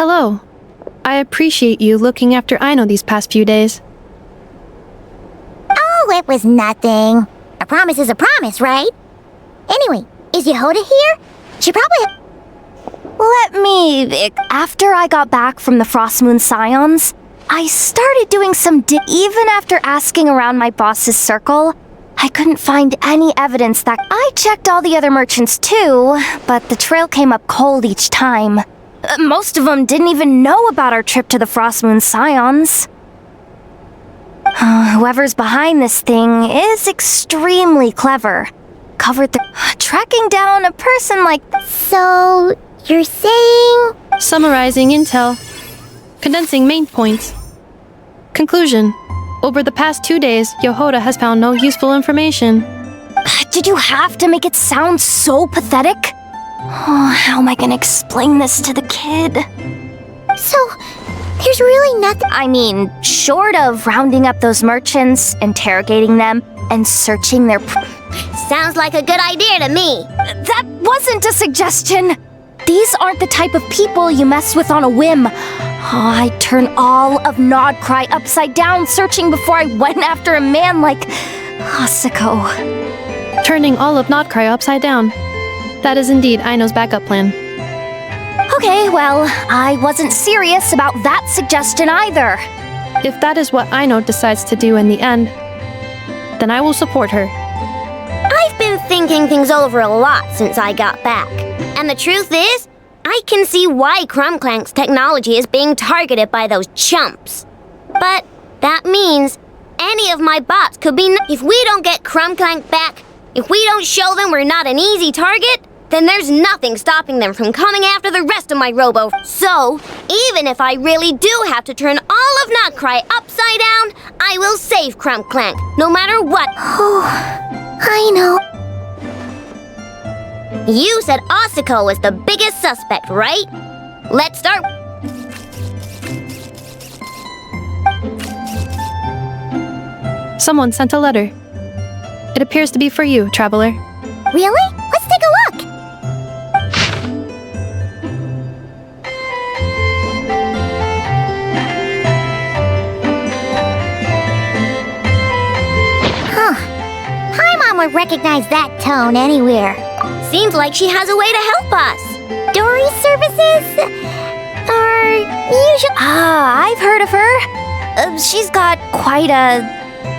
Hello. I appreciate you looking after Aino these past few days. Oh, it was nothing. A promise is a promise, right? Anyway, is Yehoda here? She probably... After I got back from the Frost Moon Scions, I started doing some even after asking around my boss's circle, I couldn't find any evidence that I checked all the other merchants too, but the trail came up cold each time. Most of them didn't even know about our trip to the Frost Moon Scions. Whoever's behind this thing is extremely clever. Tracking down a person like... So, you're saying... Summarizing intel. Condensing main points. Conclusion. Over the past 2 days, Yehoda has found no useful information. Did you have to make it sound so pathetic? Oh, how am I gonna explain this to the kid? So, there's really nothing... I mean, short of rounding up those merchants, interrogating them, and searching their... Sounds like a good idea to me. That wasn't a suggestion! These aren't the type of people you mess with on a whim. I'd turn all of Nodcry upside down searching before I went after a man like... Asako. Turning all of Nodcry upside down. That is indeed Aino's backup plan. Okay, well, I wasn't serious about that suggestion either. If that is what Aino decides to do in the end, then I will support her. I've been thinking things over a lot since I got back. And the truth is, I can see why Clank's technology is being targeted by those chumps. But that means any of my bots could be... If we don't get Clank back, if we don't show them we're not an easy target, then there's nothing stopping them from coming after the rest of my robo. So, even if I really do have to turn all of Nodcry upside down, I will save Clank, no matter what. Oh, I know. You said Asako was the biggest suspect, right? Let's start... Someone sent a letter. It appears to be for you, traveler. Really? Let's take a look! Huh. My mom would recognize that tone anywhere. Seems like she has a way to help us. Dory services? Or usually... I've heard of her. She's got quite a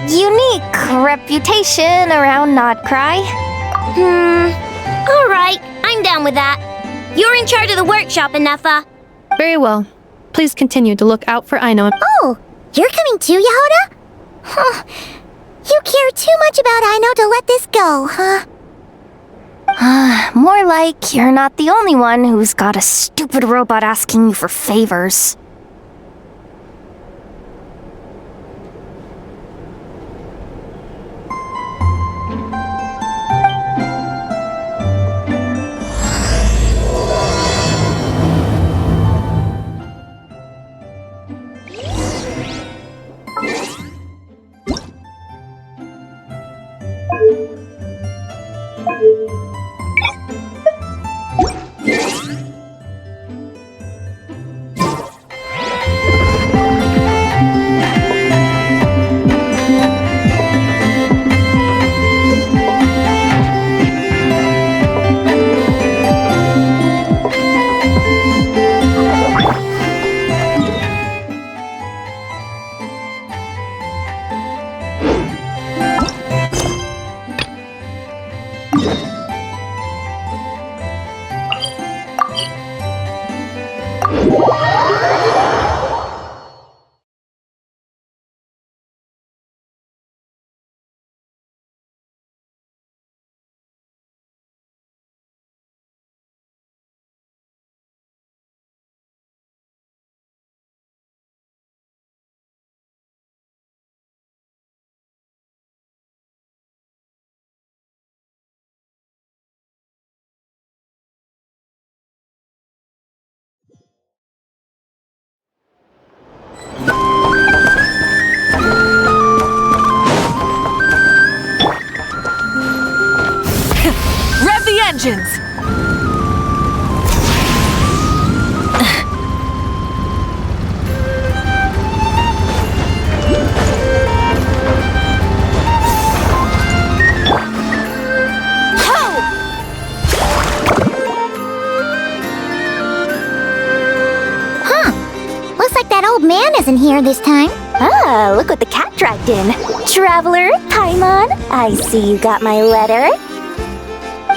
unique reputation around Nodcry. Alright, I'm down with that. You're in charge of the workshop, Enougha. Very well. Please continue to look out for Aino. Oh, you're coming too, Yehoda? Huh. You care too much about Aino to let this go, huh? More like you're not the only one who's got a stupid robot asking you for favors. man isn't here this time. Ah, look what the cat dragged in. Traveler, Paimon, I see you got my letter.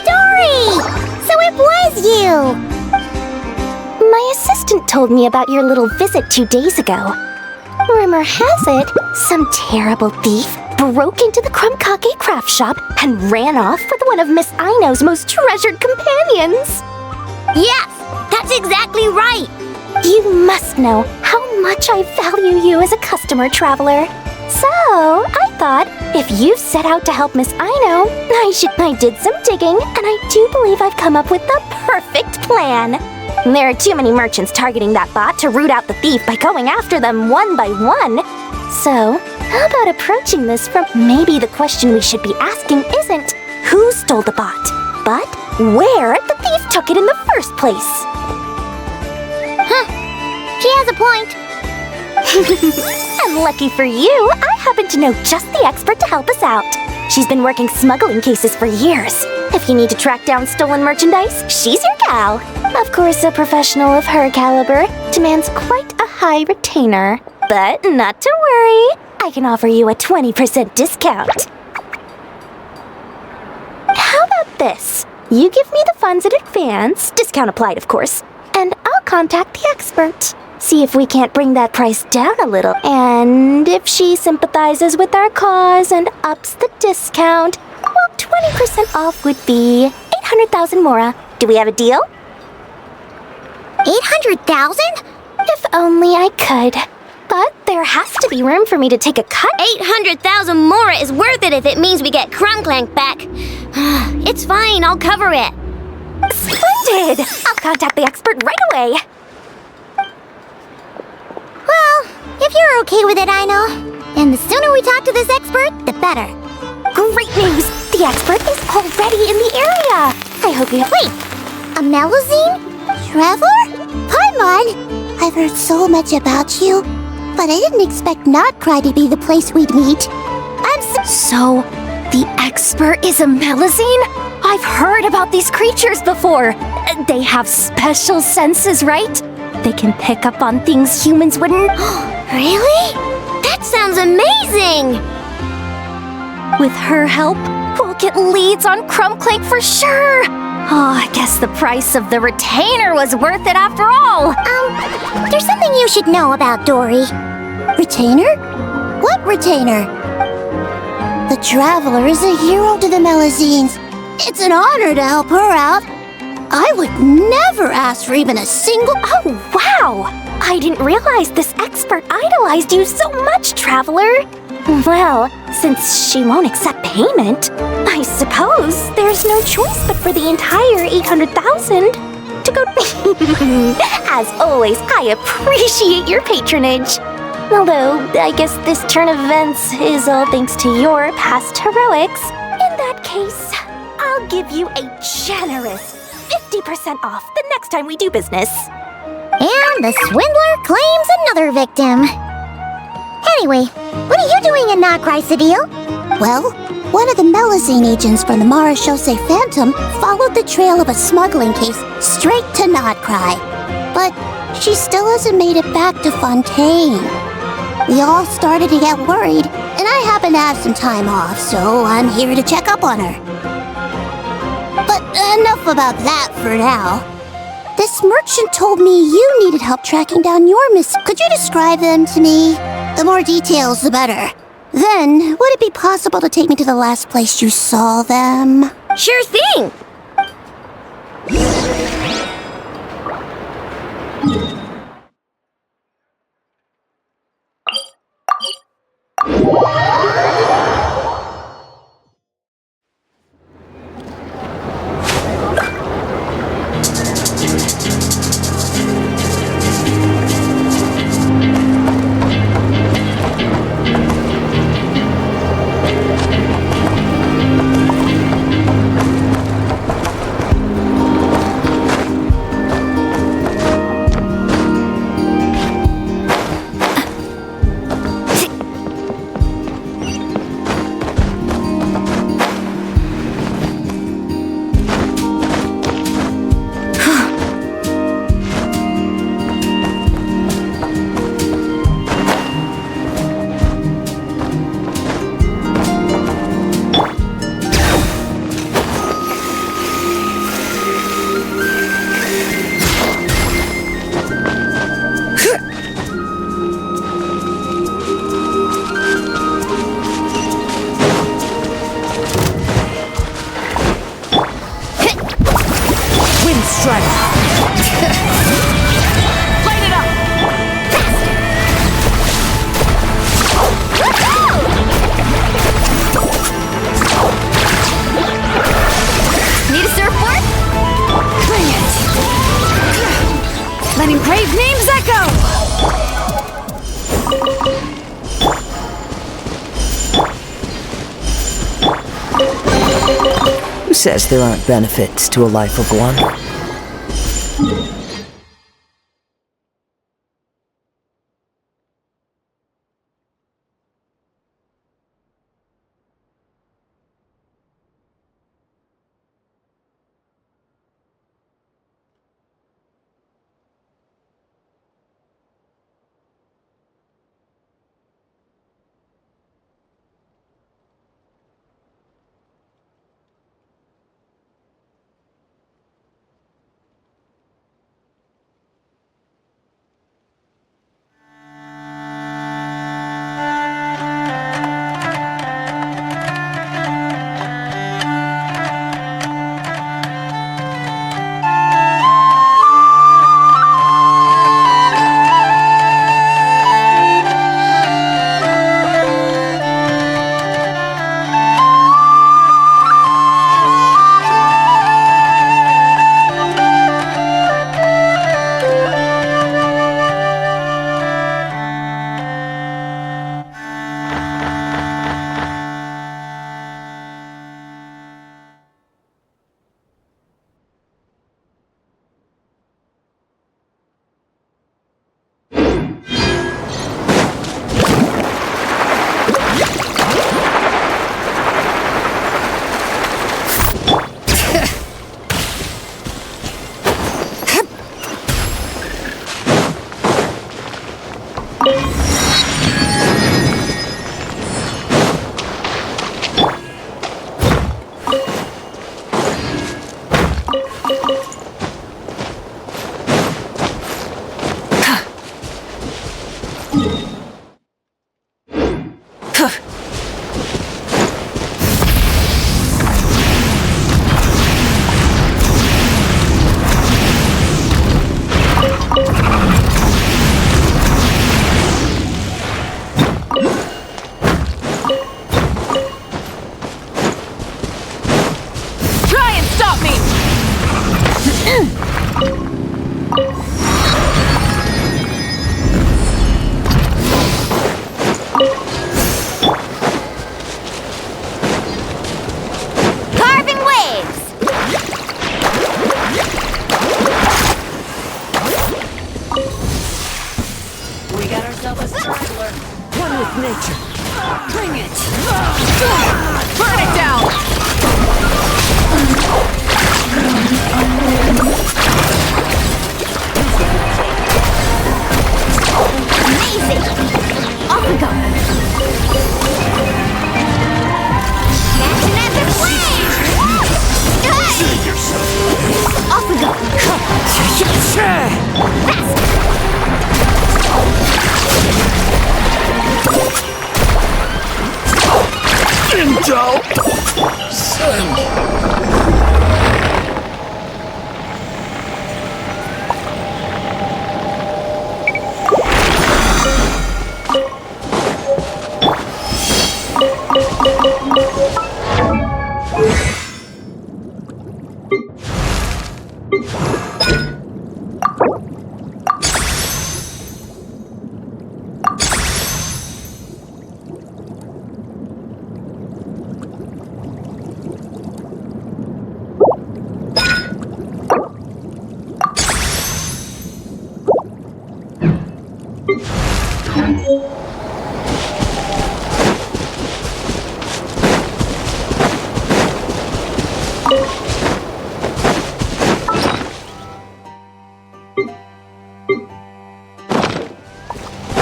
Dory! So it was you! My assistant told me about your little visit 2 days ago. Rumor has it, some terrible thief broke into the Krumkake craft shop and ran off with one of Miss Aino's most treasured companions. Yes, that's exactly right. You must know how much I value you as a customer, Traveler. So, I thought, if you set out to help Miss Aino, I did some digging, and I do believe I've come up with the perfect plan. There are too many merchants targeting that bot to root out the thief by going after them one by one. So, how about approaching this from maybe the question we should be asking isn't who stole the bot, but where the thief took it in the first place? Huh. She has a point. And lucky for you, I happen to know just the expert to help us out. She's been working smuggling cases for years. If you need to track down stolen merchandise, she's your gal. Of course, a professional of her caliber demands quite a high retainer. But not to worry, I can offer you a 20% discount. How about this? You give me the funds in advance, discount applied of course, and I'll contact the expert. See if we can't bring that price down a little. And if she sympathizes with our cause and ups the discount, well, 20% off would be 800,000 mora. Do we have a deal? 800,000? If only I could. But there has to be room for me to take a cut. 800,000 mora is worth it if it means we get Clank back. It's fine, I'll cover it. Splendid! I'll contact the expert right away. Well, if you're okay with it, Aino. And the sooner we talk to this expert, the better. Great news! The expert is already in the area. I hope you... Wait! A Melusine? Traveler? Paimon! I've heard so much about you, but I didn't expect Notcry to be the place we'd meet. So, the expert is a Melusine? I've heard about these creatures before. They have special senses, right? They can pick up on things humans wouldn't. Really? That sounds amazing! With her help, we'll get leads on Clank for sure. Oh, I guess the price of the retainer was worth it after all. There's something you should know about Dory. Retainer? What retainer? The Traveler is a hero to the Melusines. It's an honor to help her out. I would never ask for even a single... Oh, wow! I didn't realize this expert idolized you so much, Traveler. Well, since she won't accept payment, I suppose there's no choice but for the entire 800,000 to go... As always, I appreciate your patronage. Although, I guess this turn of events is all thanks to your past heroics. In that case, I'll give you a generous 50% off the next time we do business. And the swindler claims another victim. Anyway, what are you doing in Notcry, Sadil? Well, one of the Melusine agents from the Marechaussee Phantom followed the trail of a smuggling case straight to Notcry. But she still hasn't made it back to Fontaine. We all started to get worried, and I happen to have some time off, so I'm here to check up on her. But enough about that for now. This merchant told me you needed help tracking down your miss. Could you describe them to me? The more details, the better. Then, would it be possible to take me to the last place you saw them? Sure thing! letting brave names echo! Who says there aren't benefits to a life of wonder?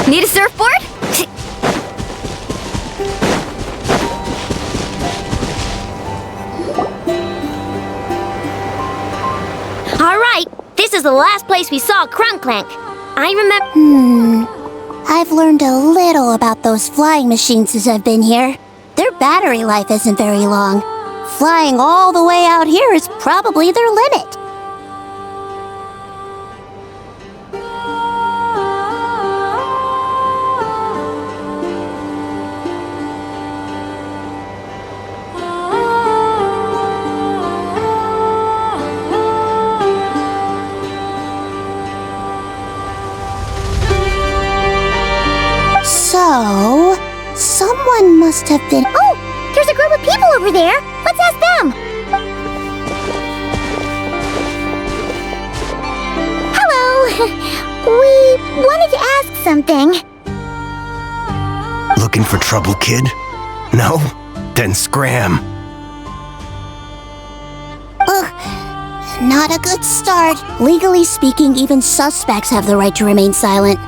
Need a surfboard? All right, this is the last place we saw Clank. I remember... I've learned a little about those flying machines since I've been here. Their battery life isn't very long. Flying all the way out here is probably their limit. Uh-oh. Someone must have been... Oh, there's a group of people over there. Let's ask them. Hello. We wanted to ask something. Looking for trouble, kid? No? Then scram. Ugh. Not a good start. Legally speaking, even suspects have the right to remain silent.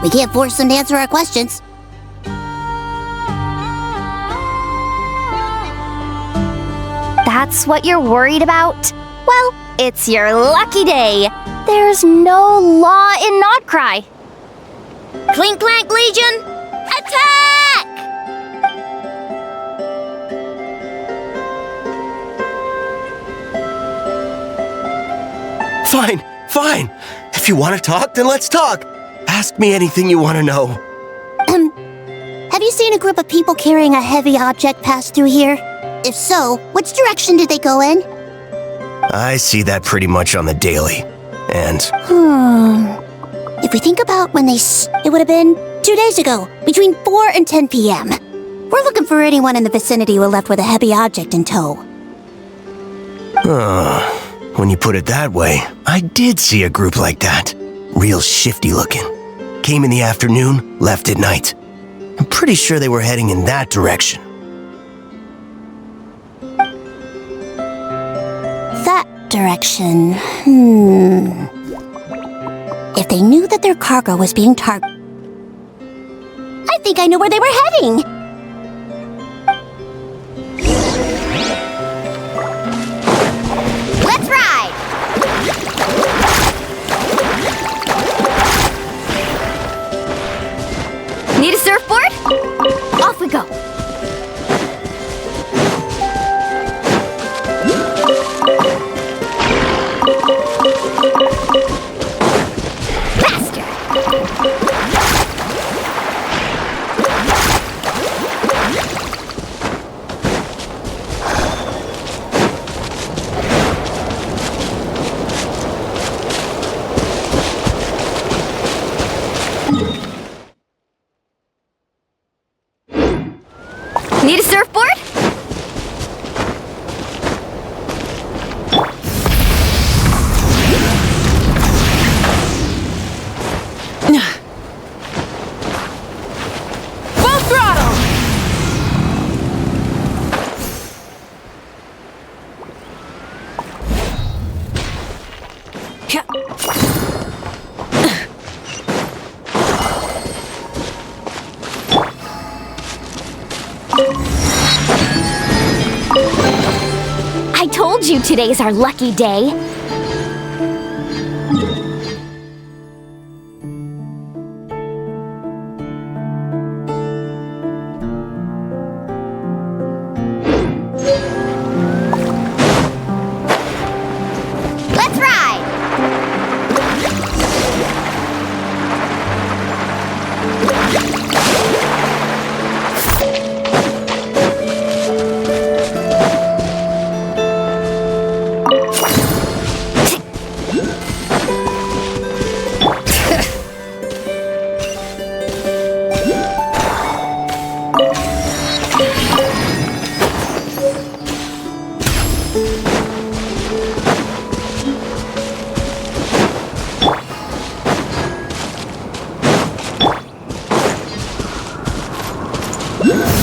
We can't force them to answer our questions. That's what you're worried about? Well, it's your lucky day. There's no law in Not Cry. Clink Clank Legion, attack! Fine. If you want to talk, then let's talk. Ask me anything you want to know. Have you seen a group of people carrying a heavy object pass through here? If so, which direction did they go in? I see that pretty much on the daily. And If we think about when it would have been 2 days ago, between 4 and 10 p.m. We're looking for anyone in the vicinity who left with a heavy object in tow. when you put it that way, I did see a group like that. Real shifty looking. Came in the afternoon, left at night. I'm pretty sure they were heading in that direction. That direction. If they knew that their cargo was being targeted... I think I know where they were heading! Let's ride! Need a surfboard? Off we go! Faster! Need a surfboard? Full throttle! I told you today's our lucky day. Let's ride!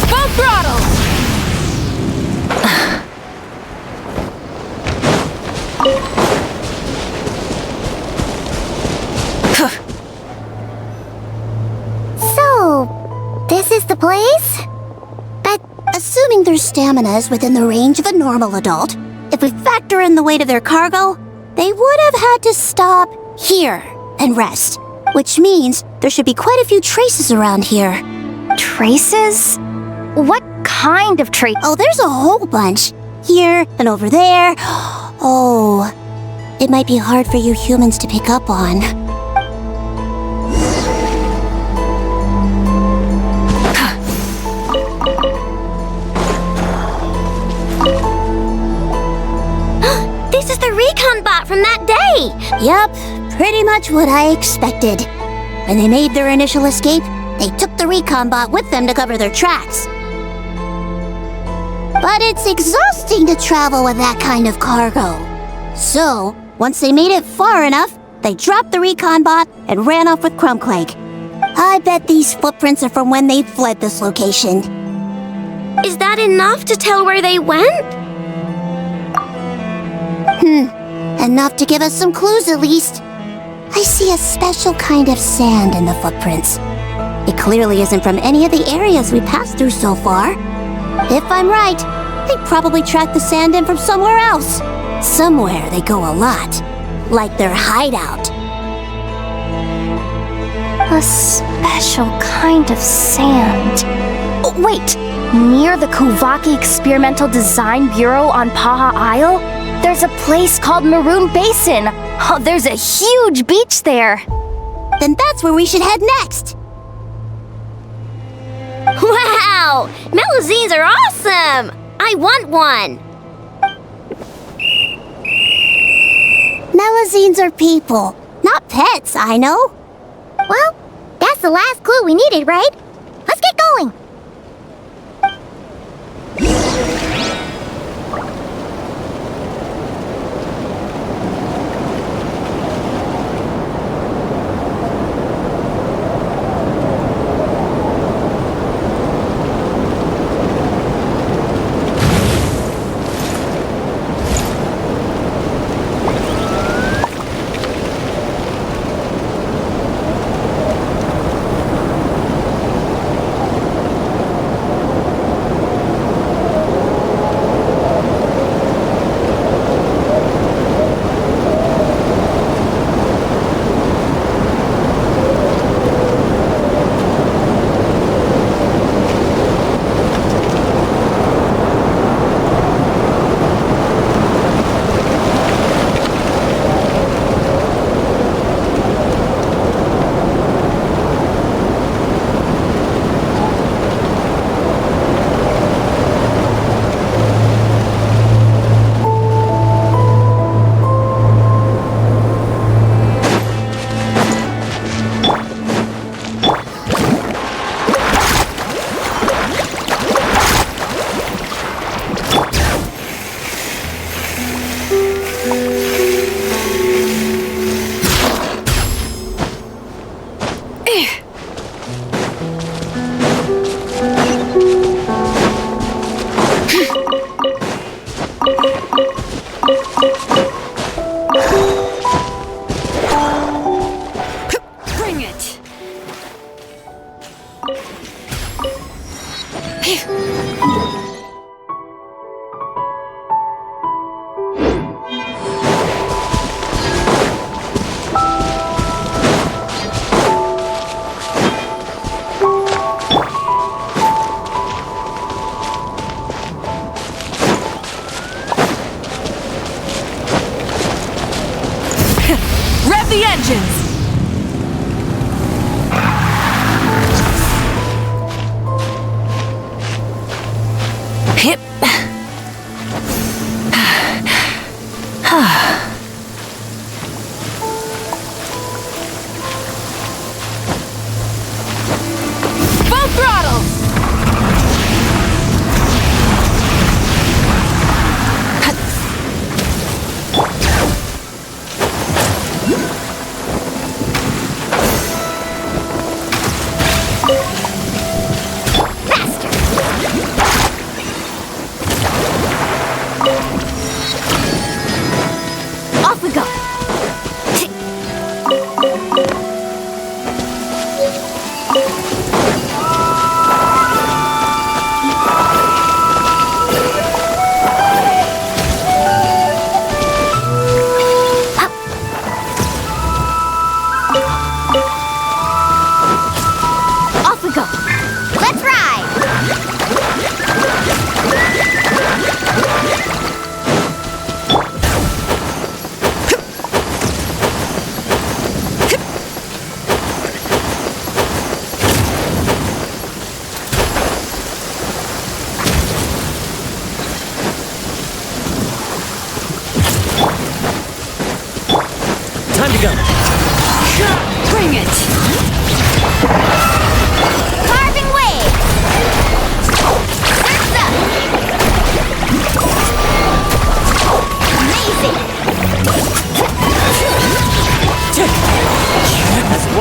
Full throttle! So, this is the place? But assuming their stamina is within the range of a normal adult, if we factor in the weight of their cargo, they would have had to stop here and rest. Which means there should be quite a few traces around here. Traces? What kind of trace? Oh, there's a whole bunch. Here and over there. Oh, it might be hard for you humans to pick up on. This is the recon bot from that day! Yep, pretty much what I expected. When they made their initial escape, They took the recon bot with them to cover their tracks. But it's exhausting to travel with that kind of cargo. So, once they made it far enough, they dropped the recon bot and ran off with Clank. I bet these footprints are from when they fled this location. Is that enough to tell where they went? Enough to give us some clues at least. I see a special kind of sand in the footprints. It clearly isn't from any of the areas we passed through so far. If I'm right, they probably tracked the sand in from somewhere else. Somewhere they go a lot. Like their hideout. A special kind of sand. Oh, wait! Near the Kuvaki Experimental Design Bureau on Paha Isle, there's a place called Maroon Basin. Oh, there's a huge beach there. Then that's where we should head next. Wow! Melazines are awesome! I want one! Melazines are people, not pets, I know. Well, that's the last clue we needed, right? Let's get going!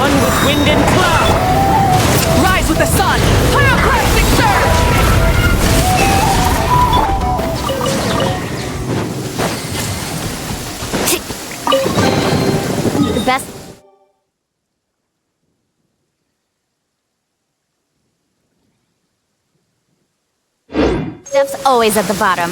One with wind and cloud! Rise with the sun! Pyroclastic surge! The best. Stuff's always at the bottom.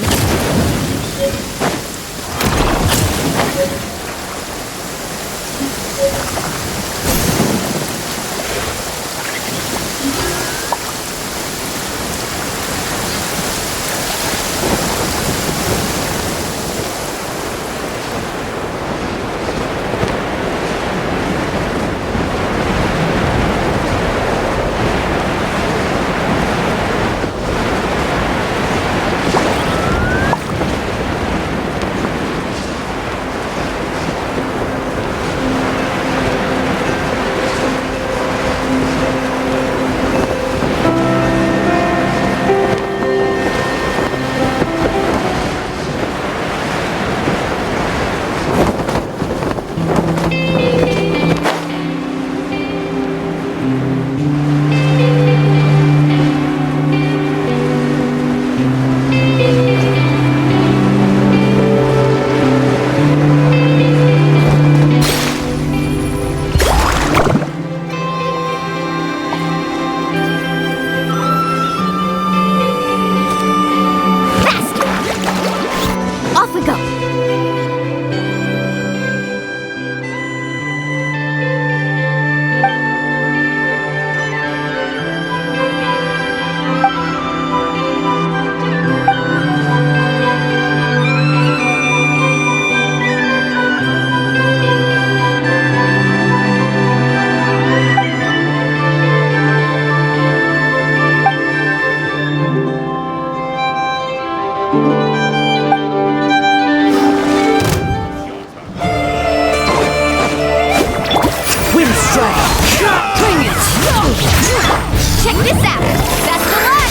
Check this out! Best of luck!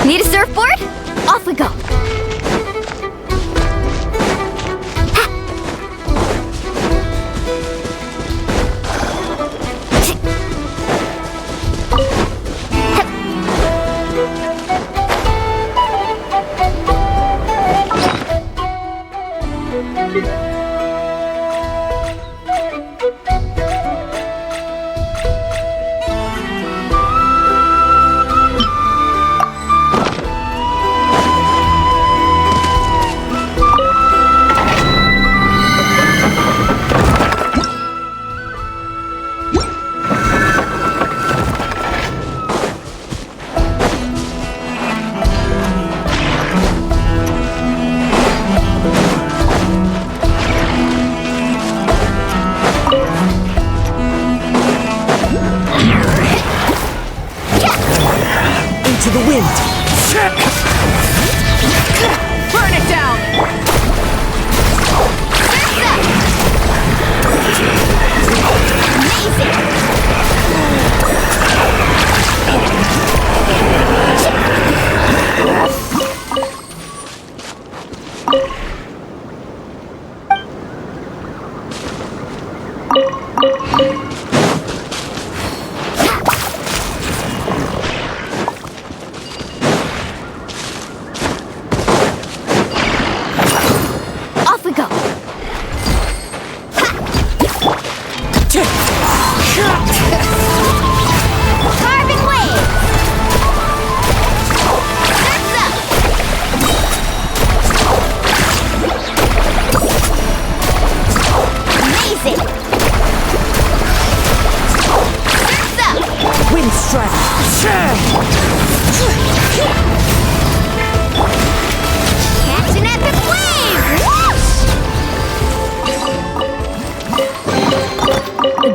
Need a surfboard? Off we go!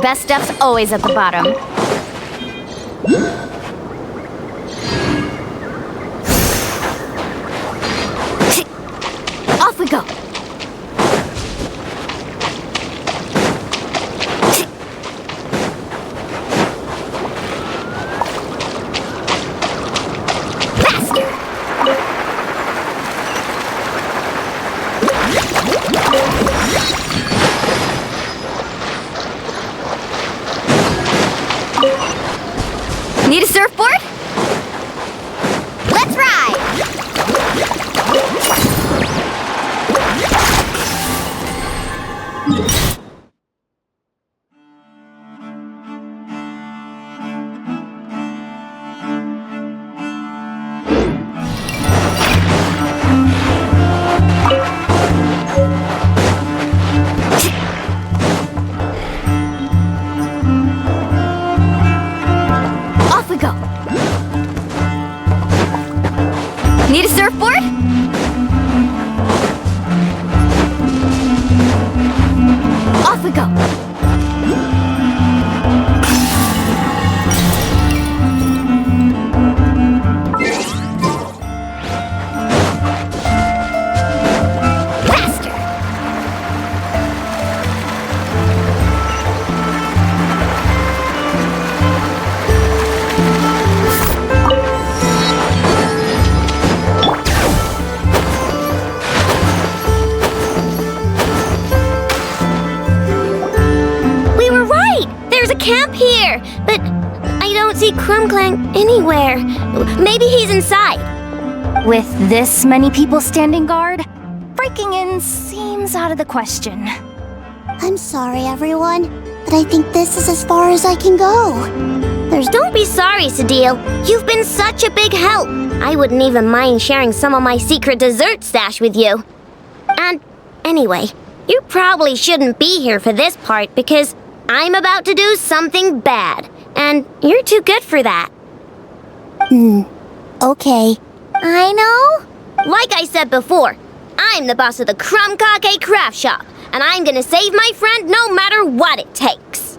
best stuff's always at the bottom. Off we go. Need a surfboard? Let's ride! Off we go. Need a surfboard? Off we go. Faster. We were right! There's a camp here! But I don't see Clank anywhere. Maybe he's inside. With this many people standing guard, breaking in seems out of the question. I'm sorry, everyone, but I think this is as far as I can go. Don't be sorry, Sadil. You've been such a big help. I wouldn't even mind sharing some of my secret dessert stash with you. And anyway, you probably shouldn't be here for this part because I'm about to do something bad. And you're too good for that. Okay. I know. Like I said before, I'm the boss of the Crumb-Cake Craft Shop, and I'm gonna save my friend no matter what it takes.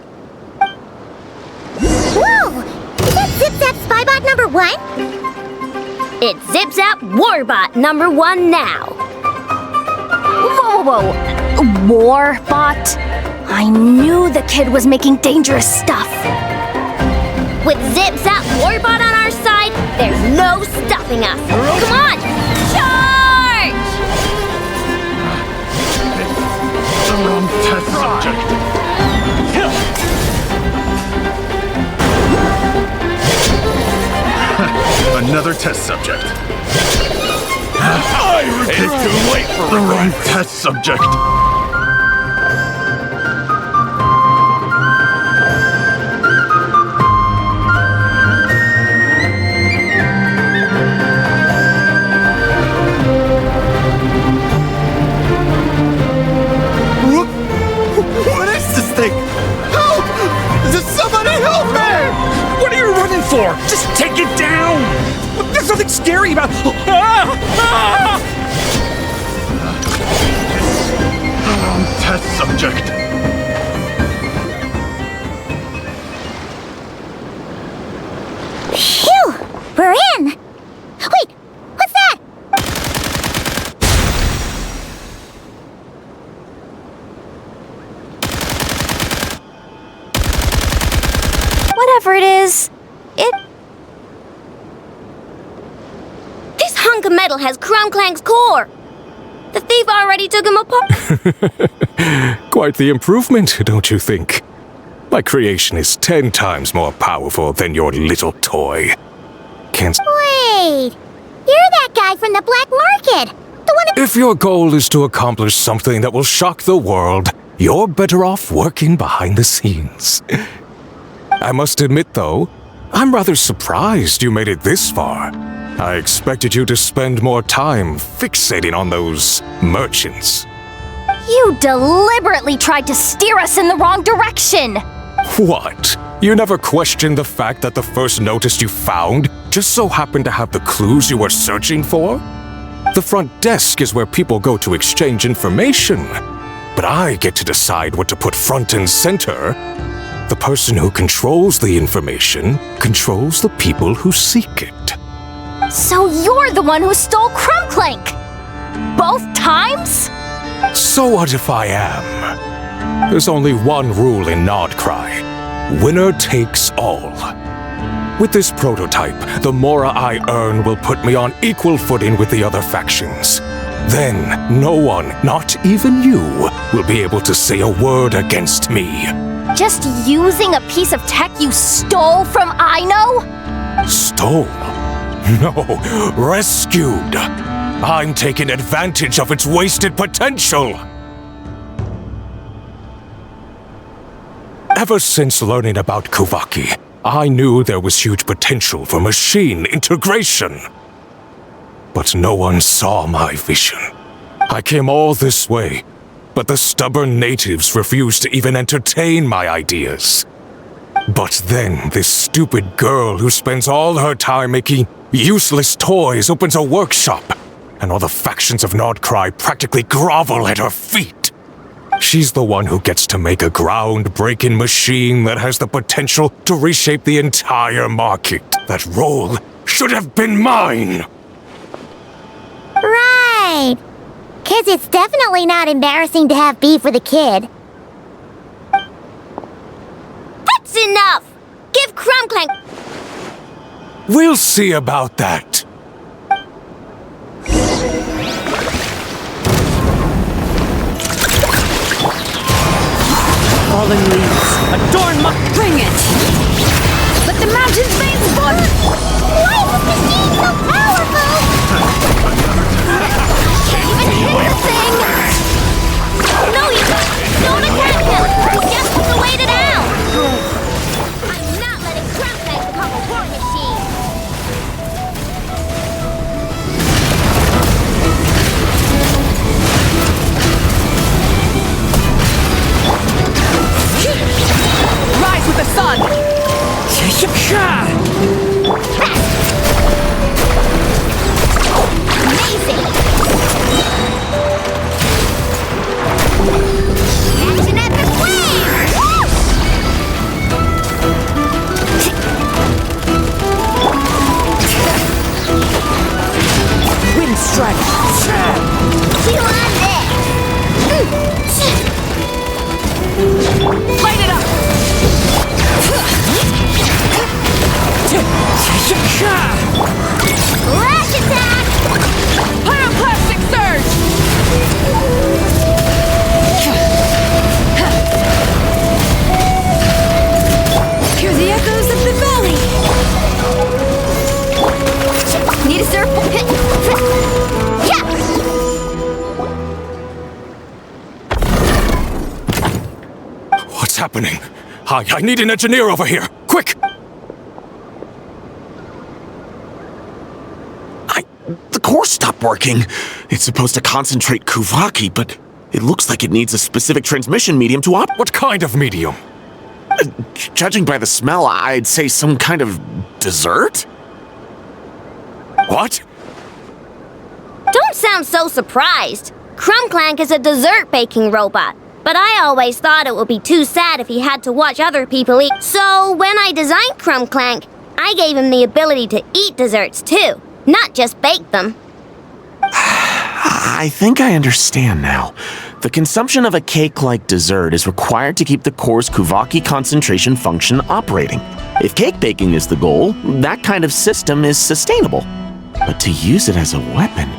Whoa! Is that Zip-Zap Spybot number 1? It's Zip-Zap Warbot number 1 now. Whoa, whoa, whoa. Warbot? I knew the kid was making dangerous stuff. With Zip-Zap Warbot on our side, there's no stopping us. Come on! Charge! Test subject. Another test subject. It's too late for the wrong test subject. What is this thing? Help! Does somebody help me? What are you running for? Just take it down! There's nothing scary about... Test subject. Phew! We're in! Wait! What's that? Whatever it is, This hunk of metal has Clank's core. The thief already took him apart. Quite the improvement, don't you think? My creation is 10 times more powerful than your little toy. Can't... Wait! You're that guy from the black market! The one If your goal is to accomplish something that will shock the world, you're better off working behind the scenes. I must admit, though, I'm rather surprised you made it this far. I expected you to spend more time fixating on those merchants. you deliberately tried to steer us in the wrong direction! What? You never questioned the fact that the first notice you found just so happened to have the clues you were searching for? The front desk is where people go to exchange information. But I get to decide what to put front and center. The person who controls the information controls the people who seek it. So you're the one who stole Clank? Both times? So what if I am? There's only one rule in Nodcry. Winner takes all. With this prototype, the Mora I earn will put me on equal footing with the other factions. Then, no one, not even you, will be able to say a word against me. Just using a piece of tech you stole from Aino? Stole? No, rescued. I'm taking advantage of its wasted potential. Ever since learning about Kuvaki, I knew there was huge potential for machine integration. But no one saw my vision. I came all this way, but the stubborn natives refused to even entertain my ideas. But then this stupid girl who spends all her time making useless toys opens a workshop, and all the factions of Nodcry practically grovel at her feet. She's the one who gets to make a groundbreaking machine that has the potential to reshape the entire market. That role should have been mine! Right. 'Cause it's definitely not embarrassing to have beef with a kid. That's enough! Give Clank. We'll see about that. Fallen leaves, adorn my... Bring it! Let the mountain's veins blood! Why is this machine so powerful? Can't even hit the thing! No, you don't! Don't attack him! You just have to wait it out! I'm not letting Clank become a war machine! Rise with the sun! Amazing! Catch an epic wave! Wind strike! Chew on this! Light it up! Lash attack! Pyroclastic surge! Hear the echoes of the valley! Need a circle pit! Yeah! What's happening? I need an engineer over here! Quick! The core stopped working. It's supposed to concentrate Kuvaki, but it looks like it needs a specific transmission medium to operate. What kind of medium? Judging by the smell, I'd say some kind of dessert? What? Don't sound so surprised. Clank is a dessert baking robot, but I always thought it would be too sad if he had to watch other people eat. So when I designed Clank, I gave him the ability to eat desserts too, not just bake them. I think I understand now. The consumption of a cake-like dessert is required to keep the core's Kuvaki concentration function operating. If cake baking is the goal, that kind of system is sustainable. But to use it as a weapon,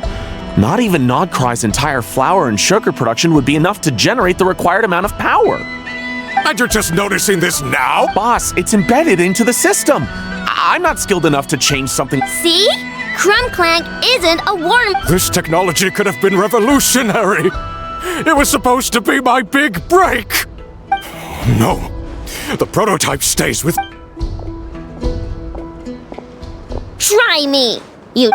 not even Nodcry's entire flour and sugar production would be enough to generate the required amount of power. And you're just noticing this now? Boss, it's embedded into the system. I'm not skilled enough to change something. See? Clank isn't a worm. This technology could have been revolutionary. It was supposed to be my big break. No, the prototype stays with... Try me, you...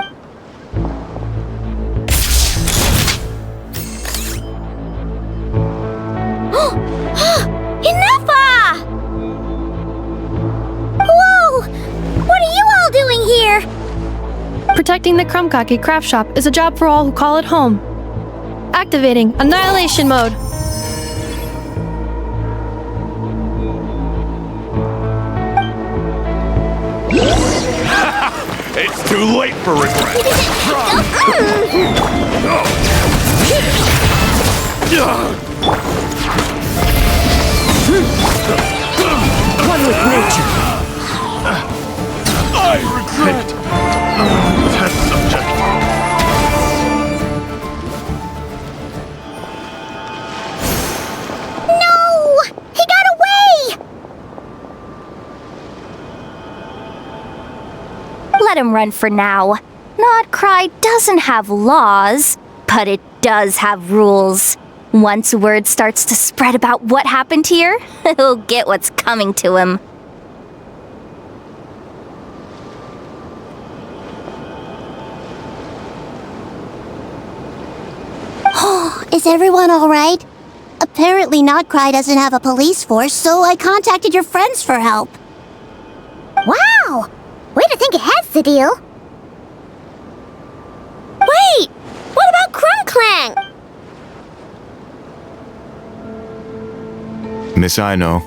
Enough! Whoa! What are you all doing here? Protecting the Krumkaki craft shop is a job for all who call it home. Activating Annihilation Mode. Too late for regret. One with nature. I regret. Test subject. No! He got away! Let him run for now. Notcry doesn't have laws, but it does have rules. Once word starts to spread about what happened here, he'll get what's coming to him. Is everyone all right? Apparently Notcry doesn't have a police force, so I contacted your friends for help. Wow! Way to think ahead, Clank. Wait! What about Clank? Miss Ino,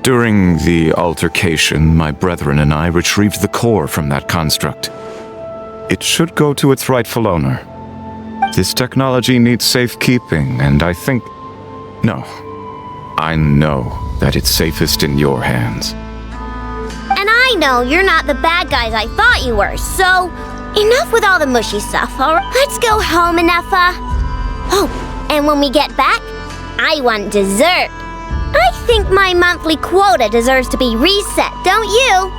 during the altercation, my brethren and I retrieved the core from that construct. It should go to its rightful owner. This technology needs safekeeping, and I think... No. I know that it's safest in your hands. And I know you're not the bad guys I thought you were, so... Enough with all the mushy stuff, alright? Let's go home, Ineffa. Oh, and when we get back, I want dessert. I think my monthly quota deserves to be reset, don't you?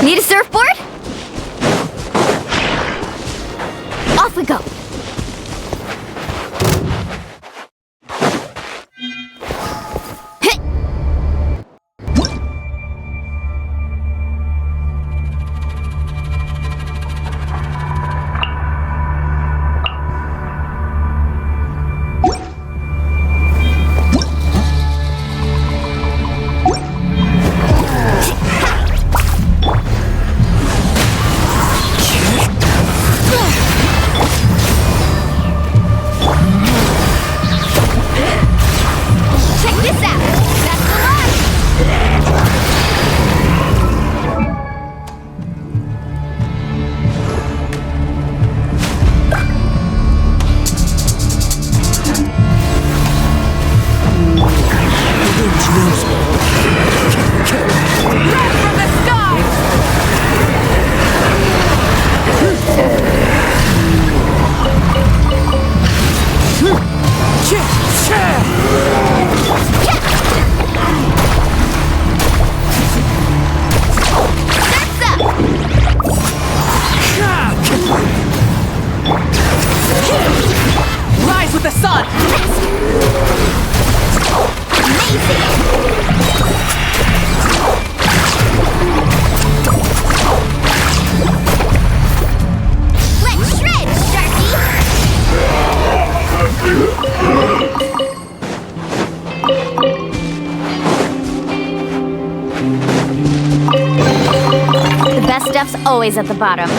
Need a surfboard? Off we go. Rise with the sun! Let's shred, Sharky! The best stuff's always at the bottom.